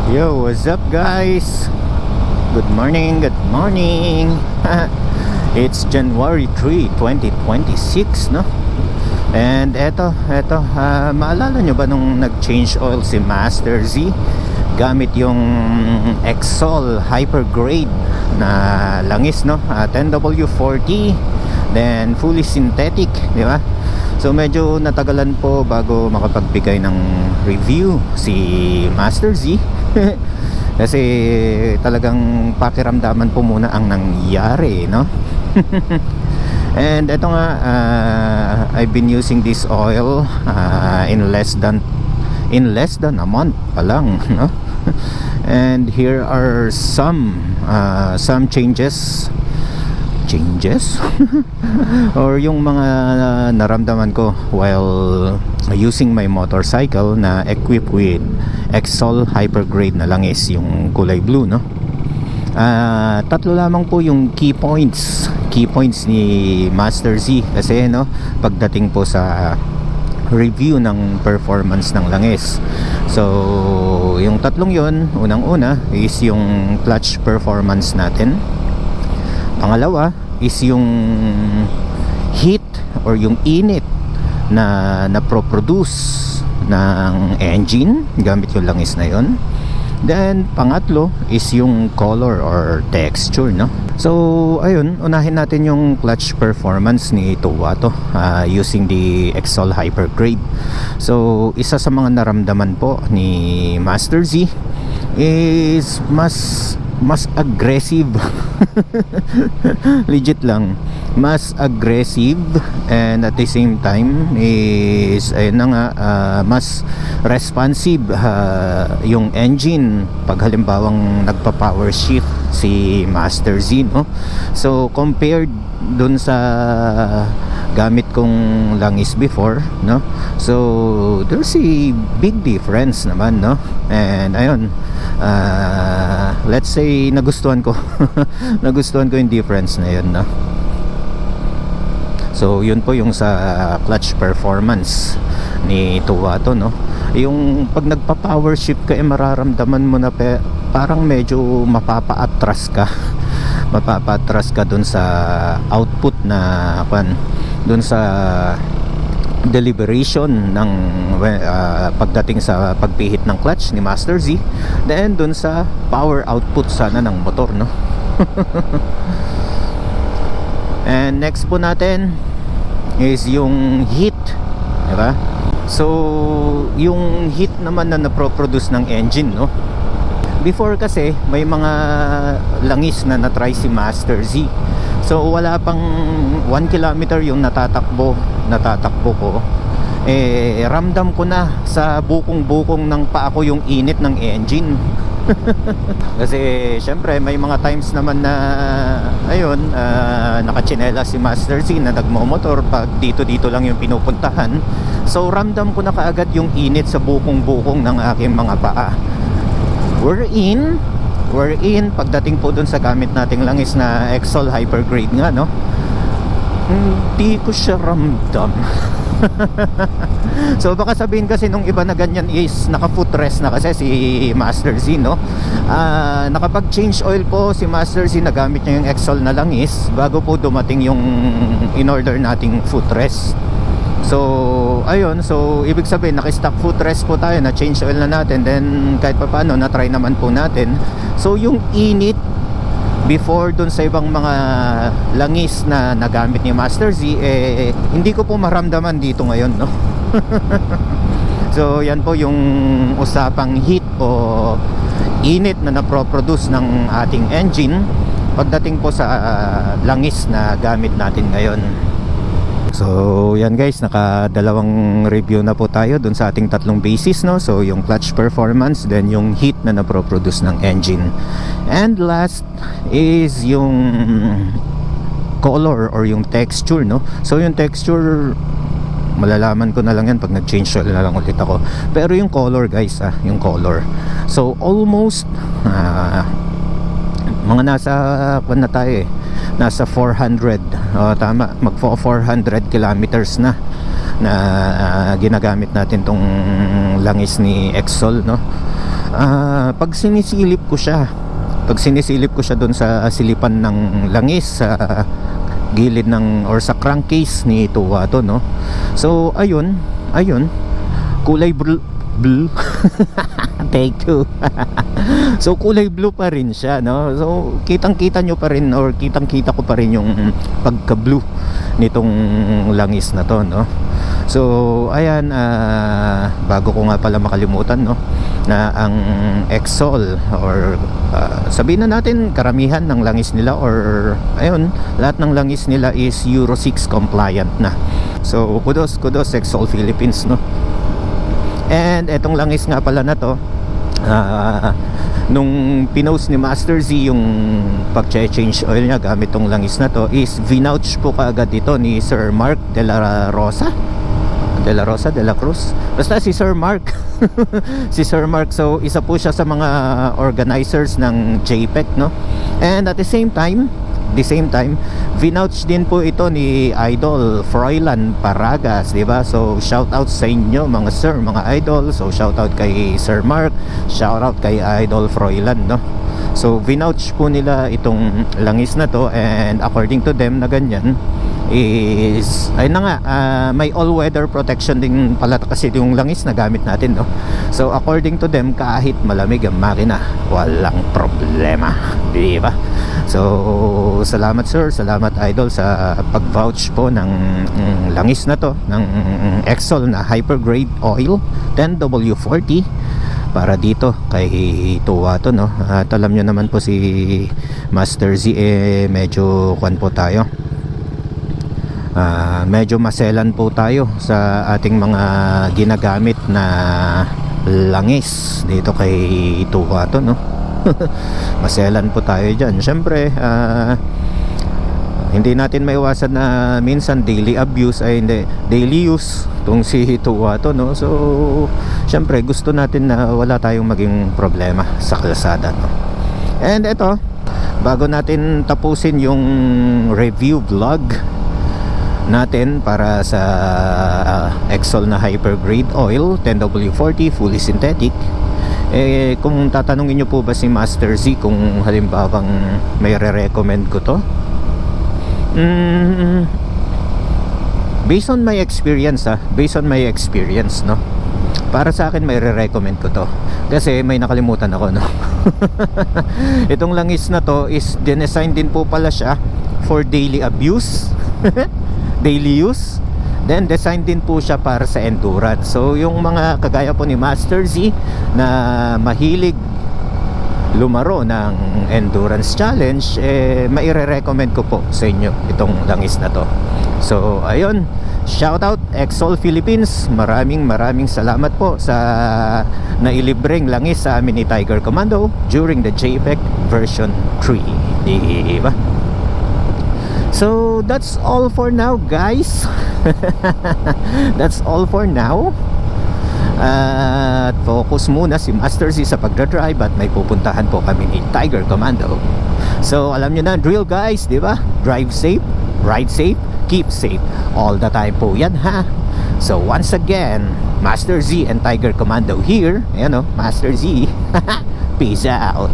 Yo, what's up guys? Good morning, good morning. It's January 3, 2026, no? And eto, maalala nyo ba nung nag-change oil si Master Z? Gamit yung Exol Hypergrade na langis, no? 10W40, then fully synthetic, di ba? So medyo natagalan po bago makapagbigay ng review si Master Z. Kasi talagang pakiramdaman po muna ang nangyari, no? And eto nga, I've been using this oil in less than a month pa lang, no? And here are some changes or yung mga naramdaman ko while using my motorcycle na equipped with Exol Hypergrade na langis, yung kulay blue, no? Tatlo lamang po yung key points ni Master Z kasi, no, pagdating po sa review ng performance ng langis. So yung tatlong yon, unang-una is yung clutch performance natin. Pangalawa is yung heat or yung init na naproproduce ng engine gamit yung langis na yon. Then pangatlo is yung color or texture, no? So ayun, unahin natin yung clutch performance ni Tuwato using the Exol Hypergrade. So isa sa mga naramdaman po ni Master Z is mas aggressive. Legit lang, mas aggressive, and at the same time is ayun na nga, mas responsive yung engine pag halimbawang nagpa-power shift si Master Z, no? So compared dun sa gamit kong langis before, no? So there's a big difference naman, no? And ayun, let's say nagustuhan ko nagustuhan ko yung difference na yun, no? So yun po yung sa clutch performance ni Tuwato, no? Yung pag nagpa-power shift ka, mararamdaman mo na parang medyo mapapa-atras ka dun sa output na dun sa deliberation ng pagdating sa pagpihit ng clutch ni Master Z, then dun sa power output sana ng motor, no? And next po natin is yung heat, diba? So yung heat naman na naproproduce ng engine, no? Before kasi may mga langis na na-try si Master Z. So wala pang 1 kilometer yung natatakbo ko, ramdam ko na sa bukong-bukong ng paa ko yung init ng engine. Kasi syempre may mga times naman na ayun, nakachinela si Master Z na nagmomotor pag dito lang yung pinupuntahan. So ramdam ko na kaagad yung init sa bukong-bukong ng aking mga paa. We're in pagdating po dun sa gamit nating langis na Exol Hypergrade nga, no? Hindi ko siya ramdam. So baka sabihin kasi nung iba na ganyan is naka footrest na kasi si Master Z, no? Nakapag change oil po si Master Z, nagamit niya yung Exol na langis bago po dumating yung in order nating footrest. So ayun, so ibig sabihin naka-stock footrest po tayo, na change oil na natin, then kahit pa paano na try naman po natin. So yung init before dun sa ibang mga langis na nagamit ni Master Z, hindi ko po maramdaman dito ngayon, no? So yan po yung usapang heat o init na naproproduce ng ating engine pagdating po sa langis na gamit natin ngayon. So yan guys, nakadalawang review na po tayo dun sa ating tatlong basis, no? So yung clutch performance, then yung heat na naproproduce ng engine, and last is yung color or yung texture, no? So yung texture, malalaman ko na lang yan pag nag-change oil na lang ulit ako. Pero yung color guys, yung color, so almost mga nasa na tayo nasa 400, tama, mag 400 kilometers na ginagamit natin tong langis ni Exol, no? Pag sinisilip ko siya, doon sa silipan ng langis sa gilid ng or sa crankcase ni Tuwato, no? So ayun, kulay blue. Take two. So kulay blue pa rin siya, no? So kitang-kita nyo pa rin, or kitang-kita ko pa rin yung pagka-blue nitong langis na to, no? So ayan, bago ko nga pala makalimutan, no, na ang Exol, or sabihin na natin karamihan ng langis nila, or ayun, lahat ng langis nila is Euro 6 compliant na. So kudos Exol Philippines, no? And etong langis nga pala na to, nung pinost ni Master Z yung pag-change oil niya gamit tong langis na to, is vinouch po kaagad dito ni Sir Mark de la Cruz, basta si Sir Mark. Si Sir Mark, so isa po siya sa mga organizers ng JPEC, no? And at the same time, vinouch din po ito ni Idol Froilan Paragas, di ba? So shout out sa inyo mga sir, mga idol. So shout out kay Sir Mark, shout out kay Idol Froilan, no? So vinouch po nila itong langis na to, and according to them na ganyan is, ayun na nga, may all-weather protection din pala kasi yung langis na gamit natin, no? So according to them, kahit malamig ang makina, walang problema, di ba? So salamat sir, salamat idol sa pag-vouch po ng langis na to, ng Exol na hypergrade oil 10W40 para dito kay Tuwato, no? At alam nyo naman po si Master Z, medyo kwan po tayo, medyo maselan po tayo sa ating mga ginagamit na langis dito kay Tuwato, no? Maselan po tayo dyan. Siyempre, hindi natin maiwasan na minsan daily abuse, ay hindi, daily use tong si Tuwato, no? So siyempre gusto natin na wala tayong maging problema sa kalsada, no? And eto, bago natin tapusin yung review vlog natin para sa Exol na hypergrade oil 10W40 fully synthetic, kung tatanungin nyo po ba si Master Z kung halimbawang may re-recommend ko to, based on my experience, no, para sa akin may re-recommend ko to kasi may nakalimutan ako, no? Itong langis na to is dinesign din po pala siya for daily abuse. Daily use, then design din po siya para sa endurance. So yung mga kagaya po ni Master Z na mahilig lumaro ng endurance challenge, maire-recommend ko po sa inyo itong langis na to. So ayun, shout out Exol Philippines, maraming salamat po sa nailibreng langis sa amin ni Tiger Commando during the JPEC version 3, diba? So that's all for now, guys. That's all for now. At focus muna si Master Z sa pagdadrive at may pupuntahan po kami ni Tiger Commando. So alam nyo na drill, guys, di ba? Drive safe, ride safe, keep safe all the time po yan, ha? So once again, Master Z and Tiger Commando here. Ayan o, Master Z. Peace out.